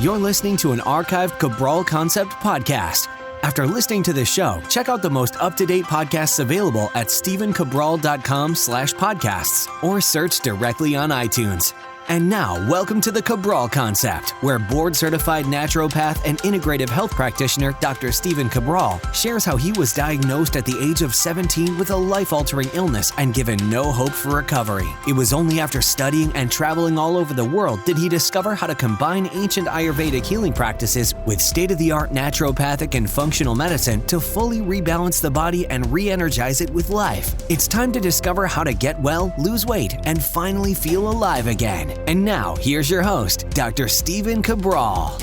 You're listening to an archived Cabral Concept podcast. After listening to this show, check out the most up-to-date podcasts available at stephencabral.com/podcasts or search directly on iTunes. And now, welcome to the Cabral Concept, where board-certified naturopath and integrative health practitioner Dr. Stephen Cabral shares how he was diagnosed at the age of 17 with a life-altering illness and given no hope for recovery. It was only after studying and traveling all over the world did he discover how to combine ancient Ayurvedic healing practices with state-of-the-art naturopathic and functional medicine to fully rebalance the body and re-energize it with life. It's time to discover how to get well, lose weight, and finally feel alive again. And now, here's your host, Dr. Stephen Cabral.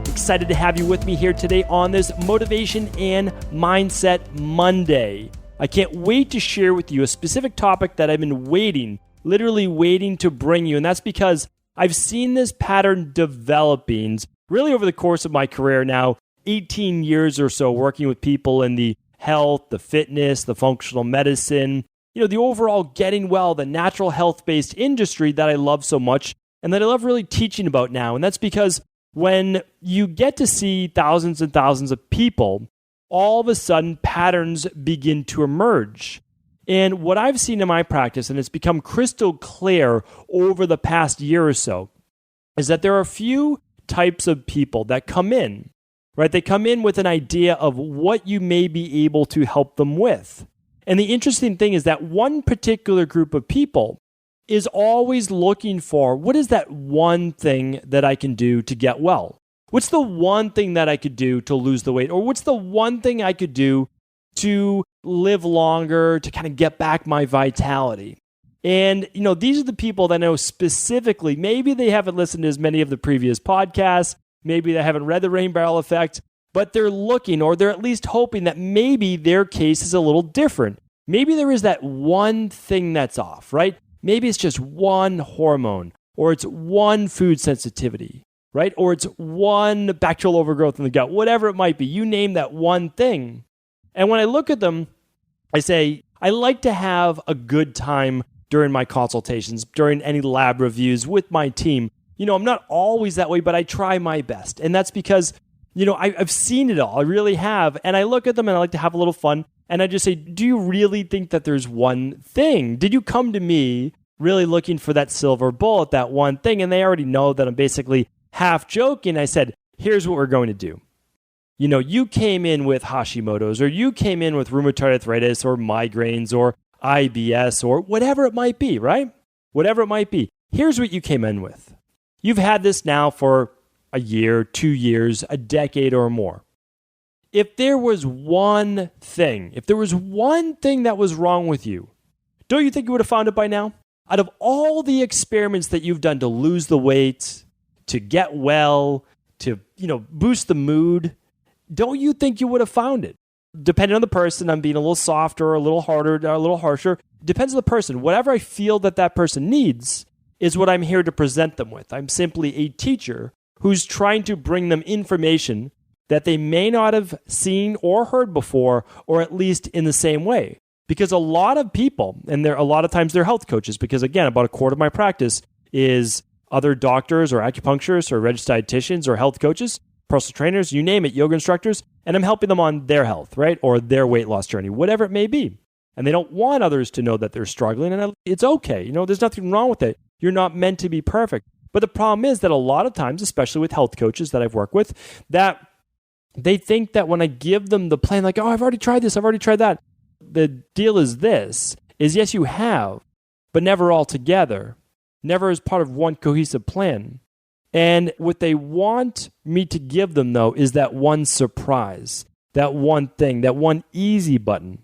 Excited to have you with me here today on this Motivation and Mindset Monday. I can't wait to share with you a specific topic that I've been literally waiting to bring you. And that's because I've seen this pattern developing really over the course of my career now, 18 years or so, working with people in the health, the fitness, the functional medicine, the overall getting well, the natural health-based industry that I love so much and that I love really teaching about now. And that's because when you get to see thousands and thousands of people, all of a sudden patterns begin to emerge. And what I've seen in my practice, and it's become crystal clear over the past year or so, is that there are a few types of people that come in, right? They come in with an idea of what you may be able to help them with. And the interesting thing is that one particular group of people is always looking for, what is that one thing that I can do to get well? What's the one thing that I could do to lose the weight? Or what's the one thing I could do to live longer, to kind of get back my vitality? And, these are the people that I know specifically, maybe they haven't listened to as many of the previous podcasts, maybe they haven't read The Rain Barrel Effect, but they're looking, or they're at least hoping that maybe their case is a little different. Maybe there is that one thing that's off, right? Maybe it's just one hormone, or it's one food sensitivity, right? Or it's one bacterial overgrowth in the gut, whatever it might be. You name that one thing. And when I look at them, I say, I like to have a good time during my consultations, during any lab reviews with my team. I'm not always that way, but I try my best. And that's because I've seen it all. I really have. And I look at them and I like to have a little fun. And I just say, do you really think that there's one thing? Did you come to me really looking for that silver bullet, that one thing? And they already know that I'm basically half joking. I said, here's what we're going to do. You came in with Hashimoto's, or you came in with rheumatoid arthritis or migraines or IBS or whatever it might be, right? Whatever it might be. Here's what you came in with. You've had this now for a year, 2 years, a decade or more. If there was one thing that was wrong with you, don't you think you would have found it by now? Out of all the experiments that you've done to lose the weight, to get well, to, boost the mood, don't you think you would have found it? Depending on the person, I'm being a little softer, a little harder, a little harsher. Depends on the person. Whatever I feel that person needs is what I'm here to present them with. I'm simply a teacher who's trying to bring them information that they may not have seen or heard before, or at least in the same way. Because a lot of people, and a lot of times they're health coaches, because again, about a quarter of my practice is other doctors or acupuncturists or registered dietitians or health coaches, personal trainers, you name it, yoga instructors, and I'm helping them on their health, right? Or their weight loss journey, whatever it may be. And they don't want others to know that they're struggling, and it's okay. There's nothing wrong with it. You're not meant to be perfect. But the problem is that a lot of times, especially with health coaches that I've worked with, that they think that when I give them the plan, like, oh, I've already tried this, I've already tried that. The deal is yes, you have, but never all together, never as part of one cohesive plan. And what they want me to give them, though, is that one surprise, that one thing, that one easy button.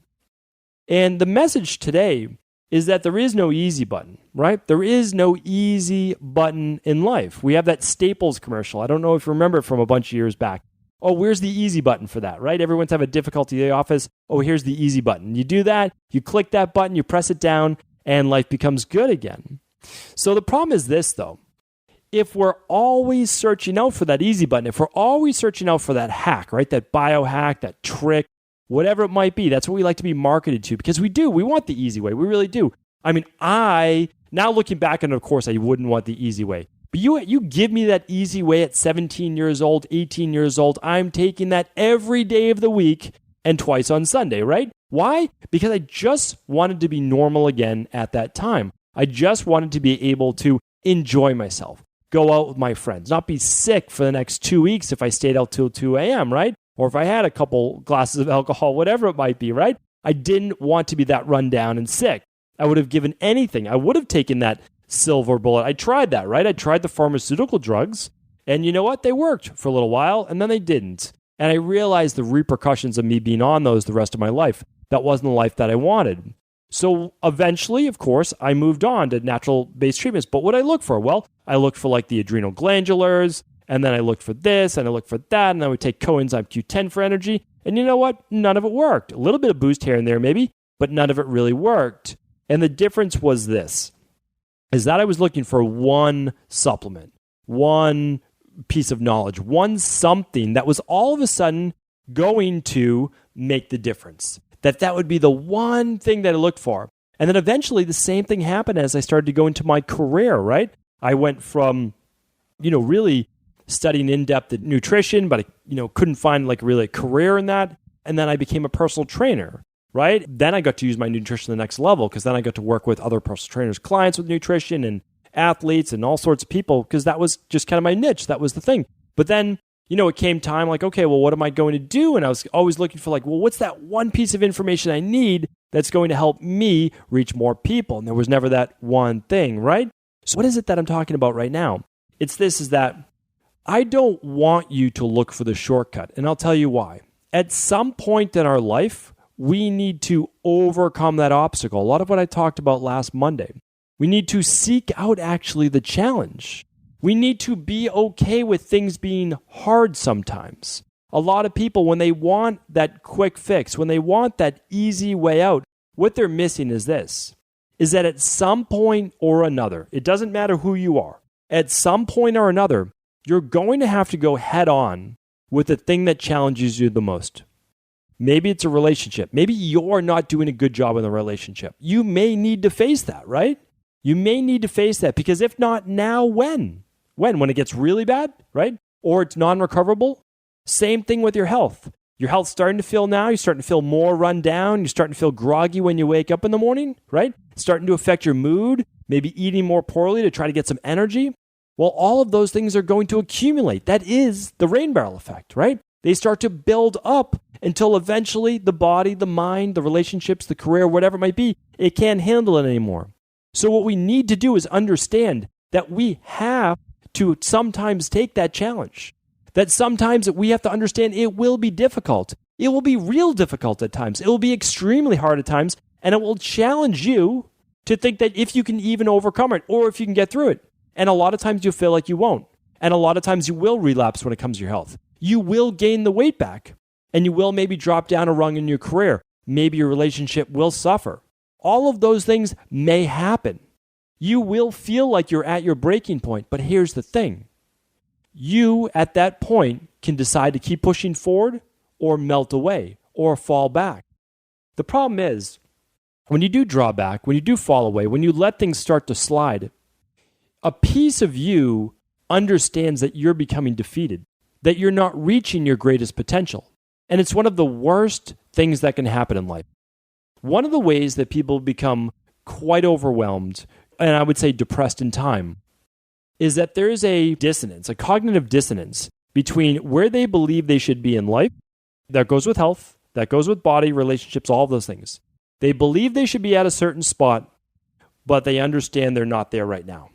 And the message today is that there is no easy button, right? There is no easy button in life. We have that Staples commercial. I don't know if you remember it from a bunch of years back. Oh, where's the easy button for that, right? Everyone's having difficulty in the office. Oh, here's the easy button. You do that, you click that button, you press it down, and life becomes good again. So the problem is this, though. If we're always searching out for that easy button, if we're always searching out for that hack, right? That biohack, that trick, whatever it might be, that's what we like to be marketed to, because we want the easy way. We really do. I mean, now looking back, and of course I wouldn't want the easy way, But you give me that easy way at 17 years old, 18 years old. I'm taking that every day of the week and twice on Sunday, right? Why? Because I just wanted to be normal again at that time. I just wanted to be able to enjoy myself, go out with my friends, not be sick for the next 2 weeks if I stayed out till 2 a.m., right? Or if I had a couple glasses of alcohol, whatever it might be, right? I didn't want to be that run down and sick. I would have given anything. I would have taken that silver bullet. I tried that, right? I tried the pharmaceutical drugs, and you know what? They worked for a little while, and then they didn't. And I realized the repercussions of me being on those the rest of my life. That wasn't the life that I wanted. So eventually, of course, I moved on to natural-based treatments. But what I look for? Well, I looked for like the adrenal glandulars, and then I looked for this, and I looked for that, and I would take coenzyme Q10 for energy. And you know what? None of it worked. A little bit of boost here and there maybe, but none of it really worked. And the difference was this, is that I was looking for one supplement, one piece of knowledge, one something that was all of a sudden going to make the difference. That would be the one thing that I looked for. And then eventually the same thing happened as I started to go into my career, right? I went from, really studying in-depth nutrition, but I, couldn't find like really a career in that. And then I became a personal trainer, right? Then I got to use my nutrition to the next level because then I got to work with other personal trainers, clients with nutrition and athletes and all sorts of people because that was just kind of my niche. That was the thing. But then, it came time like, okay, well, what am I going to do? And I was always looking for like, well, what's that one piece of information I need that's going to help me reach more people? And there was never that one thing, right? So what is it that I'm talking about right now? It's this, is that I don't want you to look for the shortcut. And I'll tell you why. At some point in our life, we need to overcome that obstacle. A lot of what I talked about last Monday. We need to seek out actually the challenge. We need to be okay with things being hard sometimes. A lot of people, when they want that quick fix, when they want that easy way out, what they're missing is this, is that at some point or another, it doesn't matter who you are, at some point or another, you're going to have to go head on with the thing that challenges you the most. Maybe it's a relationship. Maybe you're not doing a good job in the relationship. You may need to face that, right? You may need to face that because if not now, when? When it gets really bad, right? Or it's non-recoverable? Same thing with your health. Your health's starting to feel now. You're starting to feel more run down. You're starting to feel groggy when you wake up in the morning, right? It's starting to affect your mood, maybe eating more poorly to try to get some energy. Well, all of those things are going to accumulate. That is the rain barrel effect, right? They start to build up until eventually the body, the mind, the relationships, the career, whatever it might be, it can't handle it anymore. So what we need to do is understand that we have to sometimes take that challenge. That sometimes we have to understand it will be difficult. It will be real difficult at times. It will be extremely hard at times, and it will challenge you to think that if you can even overcome it or if you can get through it. And a lot of times you'll feel like you won't. And a lot of times you will relapse when it comes to your health. You will gain the weight back, and you will maybe drop down a rung in your career. Maybe your relationship will suffer. All of those things may happen. You will feel like you're at your breaking point, but here's the thing. You, at that point, can decide to keep pushing forward or melt away or fall back. The problem is, when you do draw back, when you do fall away, when you let things start to slide, a piece of you understands that you're becoming defeated, that you're not reaching your greatest potential. And it's one of the worst things that can happen in life. One of the ways that people become quite overwhelmed, and I would say depressed in time, is that there is a dissonance, a cognitive dissonance between where they believe they should be in life. That goes with health, that goes with body, relationships, all of those things. They believe they should be at a certain spot, but they understand they're not there right now.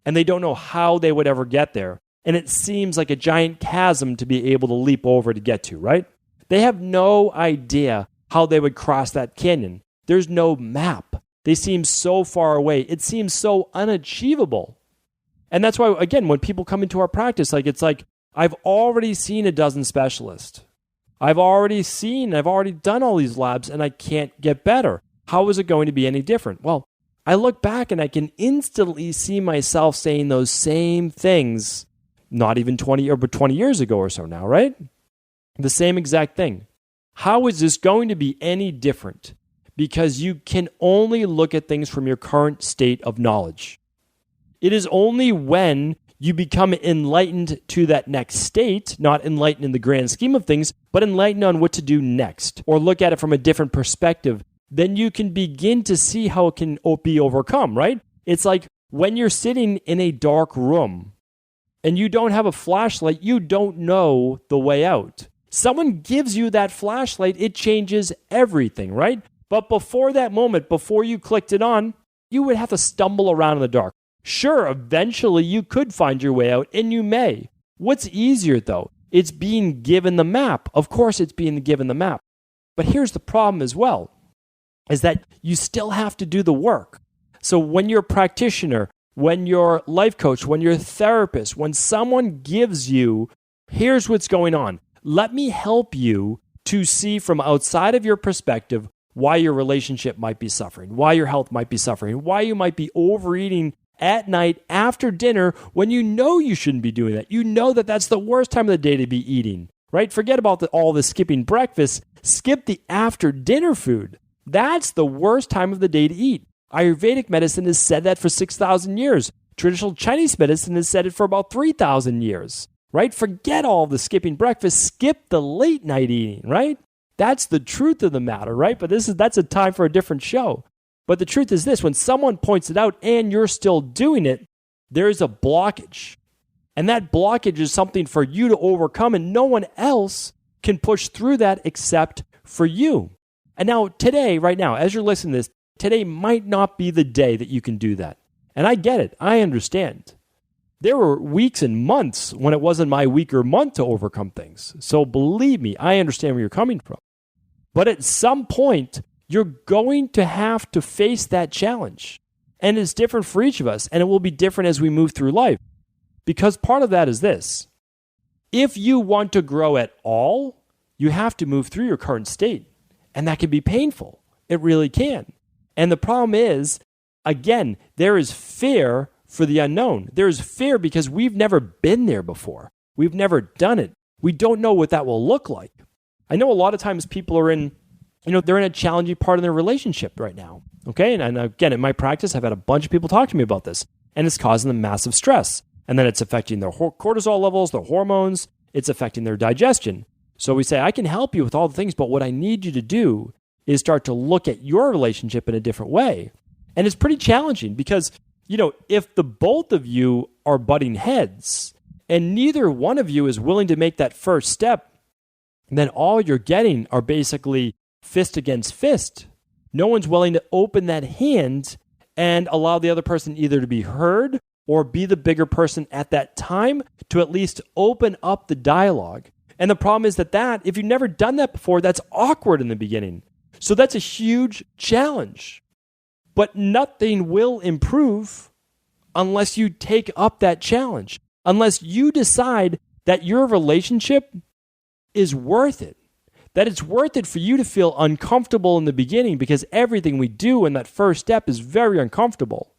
And they don't know how they would ever get there. And it seems like a giant chasm to be able to leap over to get to, right? They have no idea how they would cross that canyon. There's no map. They seem so far away. It seems so unachievable. And that's why, again, when people come into our practice, it's like, I've already seen a dozen specialists. I've already done all these labs, and I can't get better. How is it going to be any different? Well, I look back and I can instantly see myself saying those same things, not even 20 years ago or so now, right? The same exact thing. How is this going to be any different? Because you can only look at things from your current state of knowledge. It is only when You become enlightened to that next state, not enlightened in the grand scheme of things, but enlightened on what to do next, or look at it from a different perspective. Then you can begin to see how it can be overcome, right? It's like when you're sitting in a dark room and you don't have a flashlight, you don't know the way out. Someone gives you that flashlight, it changes everything, right? But before that moment, before you clicked it on, you would have to stumble around in the dark. Sure, eventually you could find your way out, and you may. What's easier, though? It's being given the map. Of course, it's being given the map. But here's the problem as well, is that you still have to do the work. So when you're a practitioner, when you're a life coach, when you're a therapist, when someone gives you, here's what's going on. Let me help you to see from outside of your perspective why your relationship might be suffering, why your health might be suffering, why you might be overeating at night after dinner when you know you shouldn't be doing that. You know that that's the worst time of the day to be eating, right? Forget about all the skipping breakfast. Skip the after dinner food. That's the worst time of the day to eat. Ayurvedic medicine has said that for 6,000 years. Traditional Chinese medicine has said it for about 3,000 years, right? Forget all the skipping breakfast. Skip the late night eating, right? That's the truth of the matter, right? But that's a time for a different show. But the truth is this, when someone points it out and you're still doing it, there's a blockage. And that blockage is something for you to overcome, and no one else can push through that except for you. And now today, right now, as you're listening to this, today might not be the day that you can do that. And I get it. I understand. There were weeks and months when it wasn't my week or month to overcome things. So believe me, I understand where you're coming from. But at some point, you're going to have to face that challenge. And it's different for each of us, and it will be different as we move through life. Because part of that is this. If you want to grow at all, you have to move through your current state. And that can be painful. It really can. And the problem is, again, there is fear for the unknown. There is fear because we've never been there before. We've never done it. We don't know what that will look like. I know a lot of times people are in they're in a challenging part of their relationship right now, okay? And again, in my practice, I've had a bunch of people talk to me about this, and it's causing them massive stress. And then it's affecting their cortisol levels, their hormones, it's affecting their digestion. So we say, I can help you with all the things, but what I need you to do is start to look at your relationship in a different way. And it's pretty challenging because, if the both of you are butting heads and neither one of you is willing to make that first step, then all you're getting are basically fist against fist. No one's willing to open that hand and allow the other person either to be heard or be the bigger person at that time to at least open up the dialogue. And the problem is that if you've never done that before, that's awkward in the beginning. So that's a huge challenge. But nothing will improve unless you take up that challenge, unless you decide that your relationship is worth it. That it's worth it for you to feel uncomfortable in the beginning because everything we do in that first step is very uncomfortable.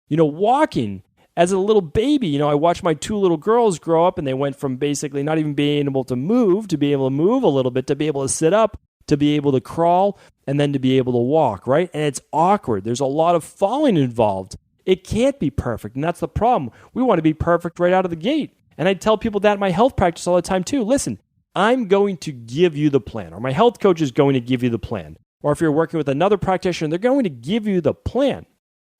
Walking as a little baby, I watched my two little girls grow up and they went from basically not even being able to move to be able to move a little bit, to be able to sit up, to be able to crawl, and then to be able to walk, right? And it's awkward. There's a lot of falling involved. It can't be perfect, and that's the problem. We want to be perfect right out of the gate. And I tell people that in my health practice all the time too. Listen, I'm going to give you the plan, or my health coach is going to give you the plan. Or if you're working with another practitioner, they're going to give you the plan.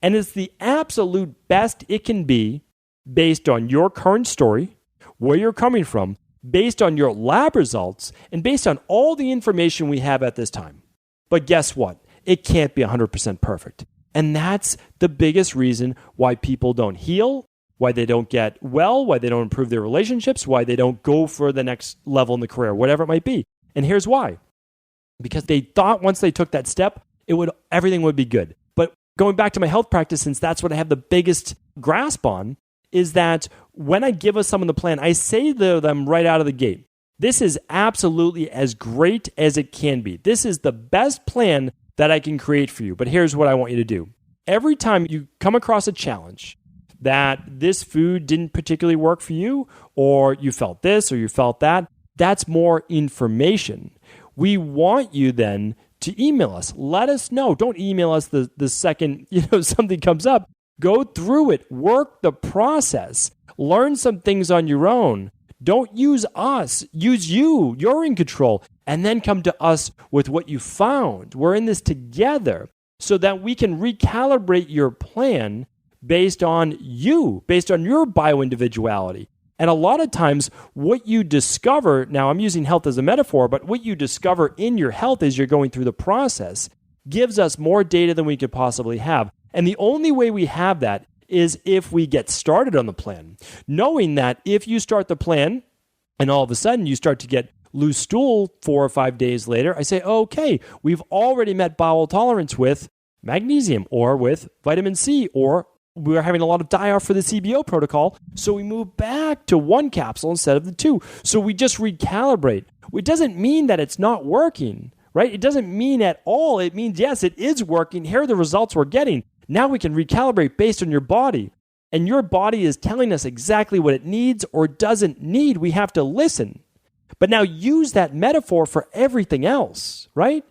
And it's the absolute best it can be based on your current story, where you're coming from, based on your lab results, and based on all the information we have at this time. But guess what? It can't be 100% perfect. And that's the biggest reason why people don't heal, why they don't get well, why they don't improve their relationships, why they don't go for the next level in the career, whatever it might be. And here's why. Because they thought once they took that step, everything would be good. But going back to my health practice, since that's what I have the biggest grasp on, is that when I give someone the plan, I say to them right out of the gate, this is absolutely as great as it can be. This is the best plan that I can create for you. But here's what I want you to do. Every time you come across a challenge, that this food didn't particularly work for you, or you felt this or you felt that, that's more information. We want you then to email us. Let us know. Don't email us the second something comes up. Go through it. Work the process. Learn some things on your own. Don't use us. Use you. You're in control. And then come to us with what you found. We're in this together so that we can recalibrate your plan based on you, based on your bioindividuality. And a lot of times what you discover, now I'm using health as a metaphor, but what you discover in your health as you're going through the process gives us more data than we could possibly have. And the only way we have that is if we get started on the plan, knowing that if you start the plan and all of a sudden you start to get loose stool 4 or 5 days later, I say, okay, we've already met bowel tolerance with magnesium or with vitamin C, or we're having a lot of die-off for the CBO protocol, so we move back to 1 capsule instead of the 2. So we just recalibrate. It doesn't mean that it's not working, right? It doesn't mean at all. It means, yes, it is working. Here are the results we're getting. Now we can recalibrate based on your body. And your body is telling us exactly what it needs or doesn't need. We have to listen. But now use that metaphor for everything else, right?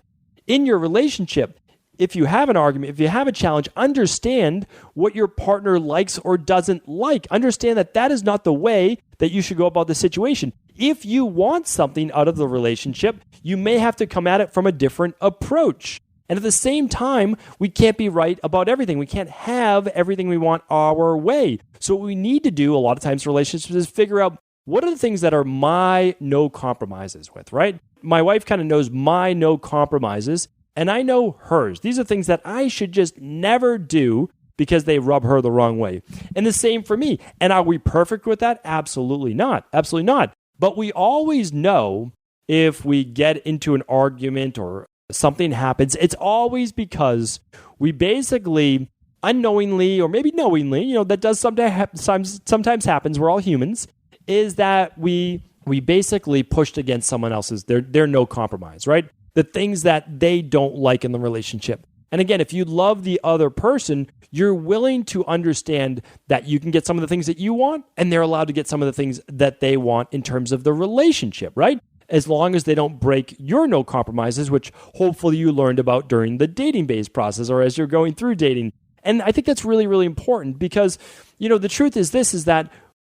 In your relationship, if you have an argument, if you have a challenge, understand what your partner likes or doesn't like. Understand that that is not the way that you should go about the situation. If you want something out of the relationship, you may have to come at it from a different approach. And at the same time, we can't be right about everything. We can't have everything we want our way. So what we need to do a lot of times in relationships is figure out what are the things that are my no compromises with, right? My wife kind of knows my no compromises, and I know hers. These are things that I should just never do because they rub her the wrong way. And the same for me. And are we perfect with that? Absolutely not. Absolutely not. But we always know if we get into an argument or something happens, it's always because we basically unknowingly or maybe knowingly, that does sometimes happens, we're all humans, is that we basically pushed against someone else's, their no compromise, right? The things that they don't like in the relationship. And again, if you love the other person, you're willing to understand that you can get some of the things that you want and they're allowed to get some of the things that they want in terms of the relationship, right? As long as they don't break your no compromises, which hopefully you learned about during the dating-based process or as you're going through dating. And I think that's really, really important because, the truth is this, is that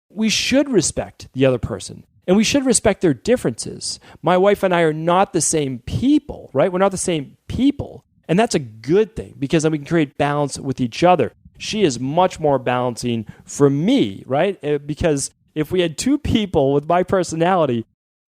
we should respect the other person and we should respect their differences. My wife and I are not the same people, right? We're not the same people. And that's a good thing because then we can create balance with each other. She is much more balancing for me, right? Because if we had 2 people with my personality,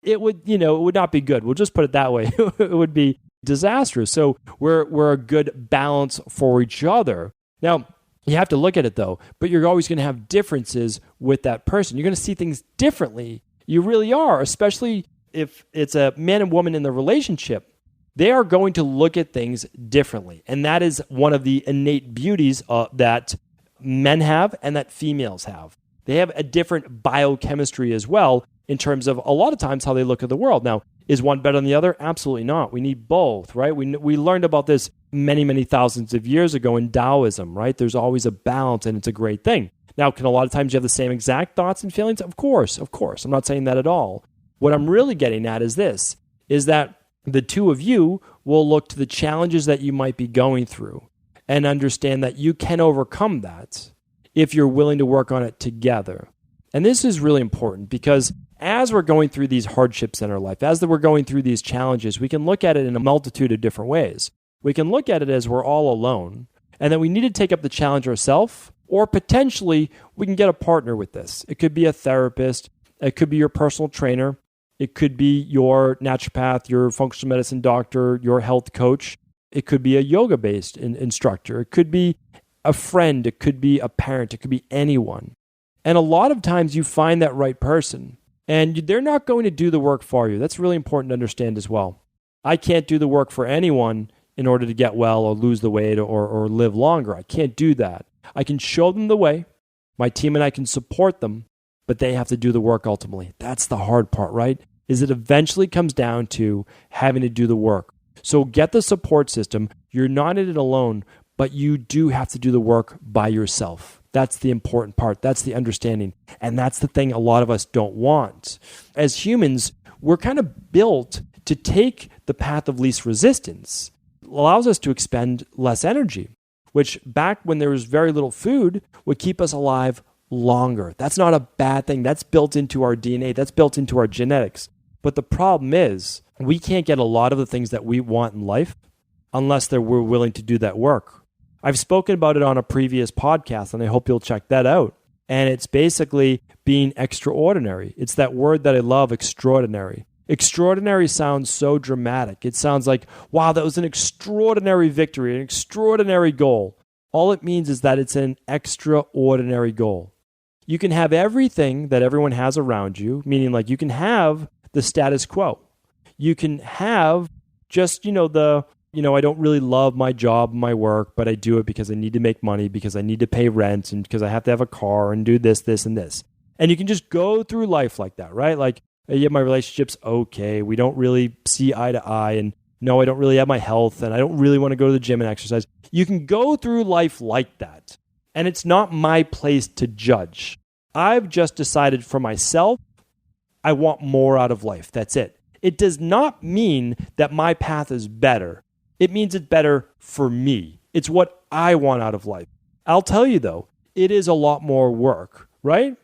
it would not be good. We'll just put it that way. It would be disastrous. So we're a good balance for each other. Now, you have to look at it though, but you're always going to have differences with that person. You're going to see things differently. You really are, especially if it's a man and woman in the relationship. They are going to look at things differently. And that is one of the innate beauties that men have and that females have. They have a different biochemistry as well in terms of a lot of times how they look at the world. Now, is one better than the other? Absolutely not. We need both, right? We learned about this many, many thousands of years ago in Taoism, right? There's always a balance and it's a great thing. Now, can a lot of times you have the same exact thoughts and feelings? Of course. I'm not saying that at all. What I'm really getting at is this, is that the 2 of you will look to the challenges that you might be going through and understand that you can overcome that if you're willing to work on it together. And this is really important because as we're going through these hardships in our life, as we're going through these challenges, we can look at it in a multitude of different ways. We can look at it as we're all alone and that we need to take up the challenge ourselves, or potentially we can get a partner with this. It could be a therapist. It could be your personal trainer. It could be your naturopath, your functional medicine doctor, your health coach. It could be a yoga-based instructor. It could be a friend. It could be a parent. It could be anyone. And a lot of times you find that right person and they're not going to do the work for you. That's really important to understand as well. I can't do the work for anyone in order to get well or lose the weight or live longer. I can't do that. I can show them the way. My team and I can support them, but they have to do the work ultimately. That's the hard part, right? Is it eventually comes down to having to do the work. So get the support system. You're not in it alone, but you do have to do the work by yourself. That's the important part. That's the understanding. And that's the thing a lot of us don't want. As humans, we're kind of built to take the path of least resistance. It allows us to expend less energy, which back when there was very little food would keep us alive longer. That's not a bad thing. That's built into our DNA. That's built into our genetics. But the problem is we can't get a lot of the things that we want in life unless we're willing to do that work. I've spoken about it on a previous podcast, and I hope you'll check that out. And it's basically being extraordinary. It's that word that I love, extraordinary. Extraordinary sounds so dramatic. It sounds like, wow, that was an extraordinary victory, an extraordinary goal. All it means is that it's an extraordinary goal. You can have everything that everyone has around you, meaning like you can have the status quo. You can have just, I don't really love my job, my work, but I do it because I need to make money, because I need to pay rent, and because I have to have a car and do this, this, and this. And you can just go through life like that, right? Like, yeah, my relationship's okay. We don't really see eye to eye. And no, I don't really have my health. And I don't really want to go to the gym and exercise. You can go through life like that. And it's not my place to judge. I've just decided for myself, I want more out of life. That's it. It does not mean that my path is better. It means it's better for me. It's what I want out of life. I'll tell you though, it is a lot more work, right?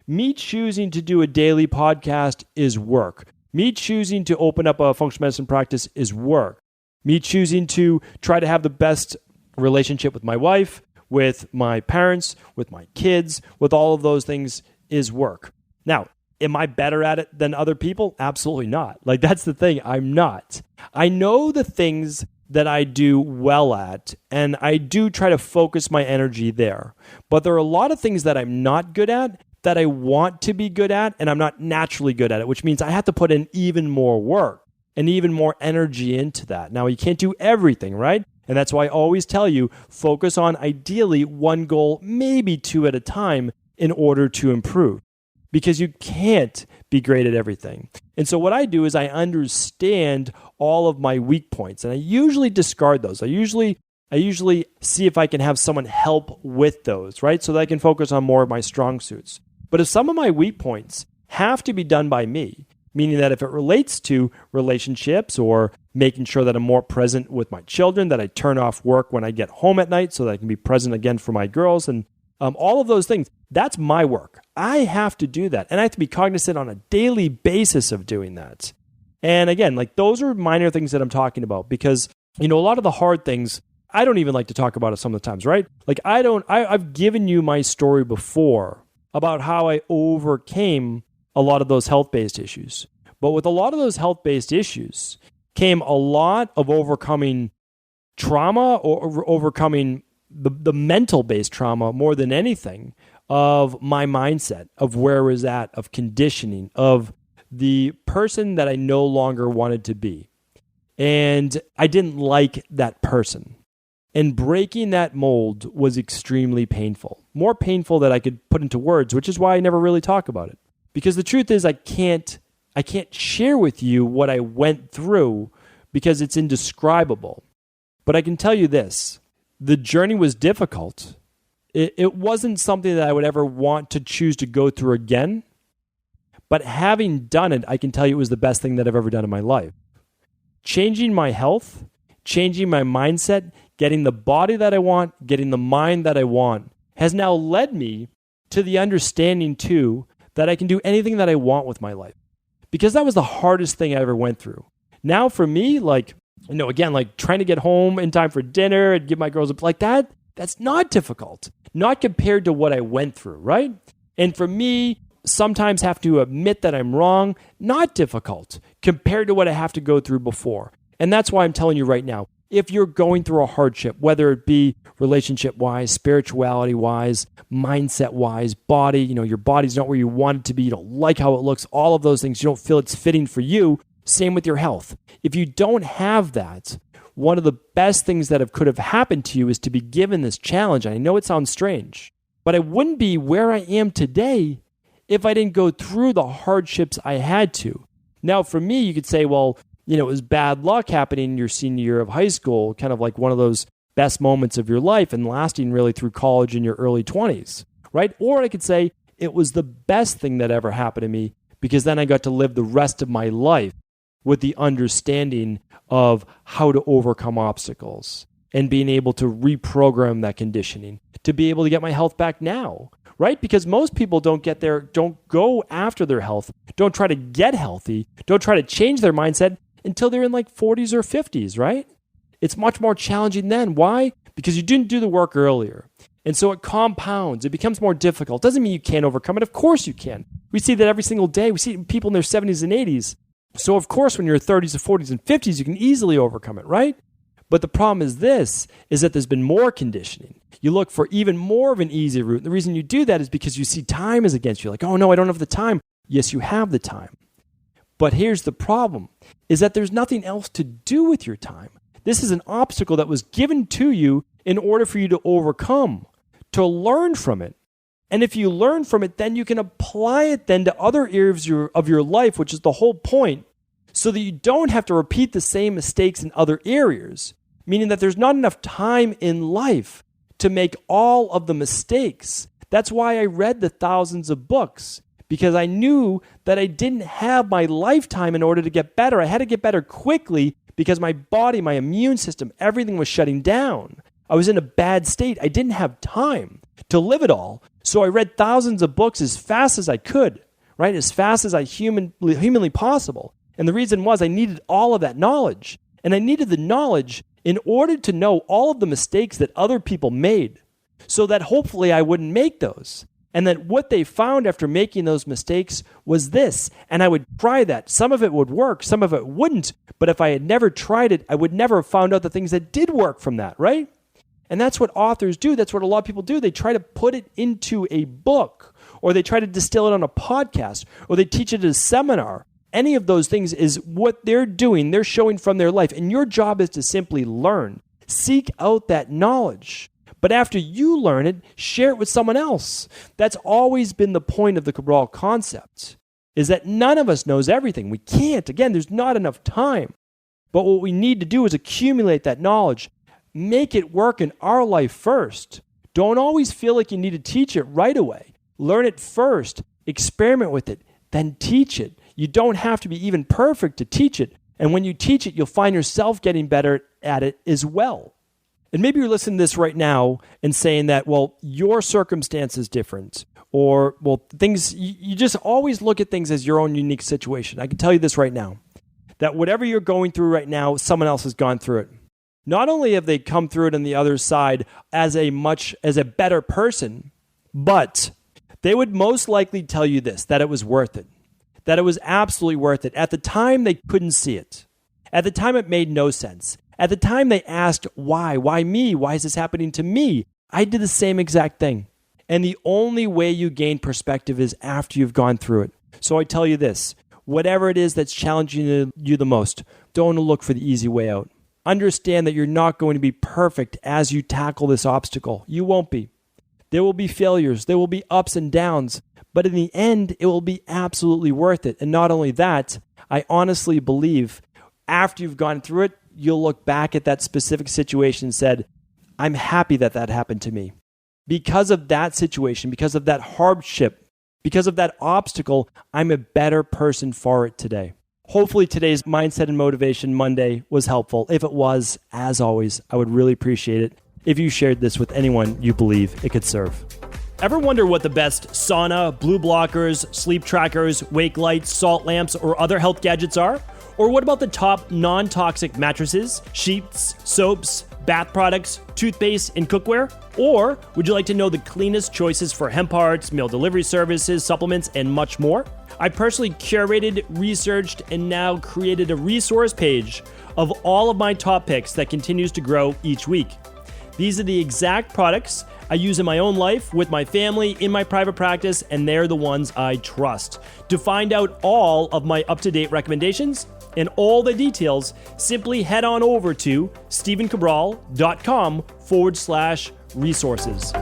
Me choosing to do a daily podcast is work. Me choosing to open up a functional medicine practice is work. Me choosing to try to have the best relationship with my wife, with my parents, with my kids, with all of those things is work. Now, am I better at it than other people? Absolutely not. Like, that's the thing. I'm not. I know the things that I do well at, and I do try to focus my energy there. But there are a lot of things that I'm not good at that I want to be good at, and I'm not naturally good at it, which means I have to put in even more work and even more energy into that. Now, you can't do everything, right? And that's why I always tell you, focus on ideally one goal, maybe two at a time in order to improve, because you can't be great at everything. And so what I do is I understand all of my weak points, and I usually discard those. I usually see if I can have someone help with those, right? So that I can focus on more of my strong suits. But if some of my weak points have to be done by me, meaning that if it relates to relationships or making sure that I'm more present with my children, that I turn off work when I get home at night so that I can be present again for my girls, and all of those things, that's my work. I have to do that. And I have to be cognizant on a daily basis of doing that. And again, like, those are minor things that I'm talking about, because, a lot of the hard things, I don't even like to talk about it some of the times, right? Like, I've given you my story before about how I overcame a lot of those health-based issues. But with a lot of those health-based issues came a lot of overcoming trauma, or overcoming the mental-based trauma more than anything, of my mindset, of where I was at, of conditioning, of the person that I no longer wanted to be. And I didn't like that person. And breaking that mold was extremely painful. More painful than I could put into words, which is why I never really talk about it. Because the truth is I can't share with you what I went through because it's indescribable. But I can tell you this, the journey was difficult. It wasn't something that I would ever want to choose to go through again. But having done it, I can tell you it was the best thing that I've ever done in my life. Changing my health, changing my mindset, getting the body that I want, getting the mind that I want, has now led me to the understanding too that I can do anything that I want with my life. Because that was the hardest thing I ever went through. Now for me, again, trying to get home in time for dinner and give my girls that's not difficult. Not compared to what I went through, right? And for me, sometimes have to admit that I'm wrong, not difficult compared to what I have to go through before. And that's why I'm telling you right now, if you're going through a hardship, whether it be relationship-wise, spirituality-wise, mindset-wise, body, your body's not where you want it to be, you don't like how it looks, all of those things, you don't feel it's fitting for you, same with your health. If you don't have that, one of the best things that could have happened to you is to be given this challenge. And I know it sounds strange, but I wouldn't be where I am today if I didn't go through the hardships I had to. Now, for me, you could say, well, it was bad luck happening in your senior year of high school, kind of like one of those best moments of your life and lasting really through college in your early 20s, right? Or I could say it was the best thing that ever happened to me, because then I got to live the rest of my life with the understanding of how to overcome obstacles and being able to reprogram that conditioning to be able to get my health back now, right? Because most people don't go after their health, don't try to get healthy, don't try to change their mindset until they're in like 40s or 50s, right? It's much more challenging then. Why? Because you didn't do the work earlier. And so it compounds. It becomes more difficult. Doesn't mean you can't overcome it. Of course you can. We see that every single day. We see people in their 70s and 80s. So of course, when you're 30s, 40s, and 50s, you can easily overcome it, right? But the problem is that there's been more conditioning. You look for even more of an easy route. And the reason you do that is because you see time is against you. Like, oh no, I don't have the time. Yes, you have the time. But here's the problem, is that there's nothing else to do with your time. This is an obstacle that was given to you in order for you to overcome, to learn from it. And if you learn from it, then you can apply it then to other areas of your life, which is the whole point, so that you don't have to repeat the same mistakes in other areas, meaning that there's not enough time in life to make all of the mistakes. That's why I read the thousands of books, because I knew that I didn't have my lifetime in order to get better. I had to get better quickly because my body, my immune system, everything was shutting down. I was in a bad state. I didn't have time to live it all. So I read thousands of books as fast as I could, right? As fast as I humanly possible. And the reason was I needed all of that knowledge. And I needed the knowledge in order to know all of the mistakes that other people made, so that hopefully I wouldn't make those. And that what they found after making those mistakes was this. And I would try that. Some of it would work, some of it wouldn't. But if I had never tried it, I would never have found out the things that did work from that, right? And that's what authors do. That's what a lot of people do. They try to put it into a book, or they try to distill it on a podcast, or they teach it at a seminar. Any of those things is what they're doing. They're showing from their life. And your job is to simply learn. Seek out that knowledge. But after you learn it, share it with someone else. That's always been the point of the Cabral concept, is that none of us knows everything. We can't. Again, there's not enough time. But what we need to do is accumulate that knowledge. Make it work in our life first. Don't always feel like you need to teach it right away. Learn it first. Experiment with it. Then teach it. You don't have to be even perfect to teach it. And when you teach it, you'll find yourself getting better at it as well. And maybe you're listening to this right now and saying that, well, your circumstance is different. Or, well, things, you just always look at things as your own unique situation. I can tell you this right now, that whatever you're going through right now, someone else has gone through it. Not only have they come through it on the other side as a better person, but they would most likely tell you this, that it was worth it, that it was absolutely worth it. At the time, they couldn't see it. At the time, it made no sense. At the time, they asked, why? Why me? Why is this happening to me? I did the same exact thing. And the only way you gain perspective is after you've gone through it. So I tell you this, whatever it is that's challenging you the most, don't look for the easy way out. Understand that you're not going to be perfect as you tackle this obstacle. You won't be. There will be failures. There will be ups and downs. But in the end, it will be absolutely worth it. And not only that, I honestly believe after you've gone through it, you'll look back at that specific situation and said, I'm happy that that happened to me. Because of that situation, because of that hardship, because of that obstacle, I'm a better person for it today. Hopefully today's Mindset and Motivation Monday was helpful. If it was, as always, I would really appreciate it if you shared this with anyone you believe it could serve. Ever wonder what the best sauna, blue blockers, sleep trackers, wake lights, salt lamps, or other health gadgets are? Or what about the top non-toxic mattresses, sheets, soaps, bath products, toothpaste, and cookware? Or would you like to know the cleanest choices for hemp parts, meal delivery services, supplements, and much more? I personally curated, researched, and now created a resource page of all of my top picks that continues to grow each week. These are the exact products I use in my own life, with my family, in my private practice, and they're the ones I trust. To find out all of my up-to-date recommendations and all the details, simply head on over to stephencabral.com/resources.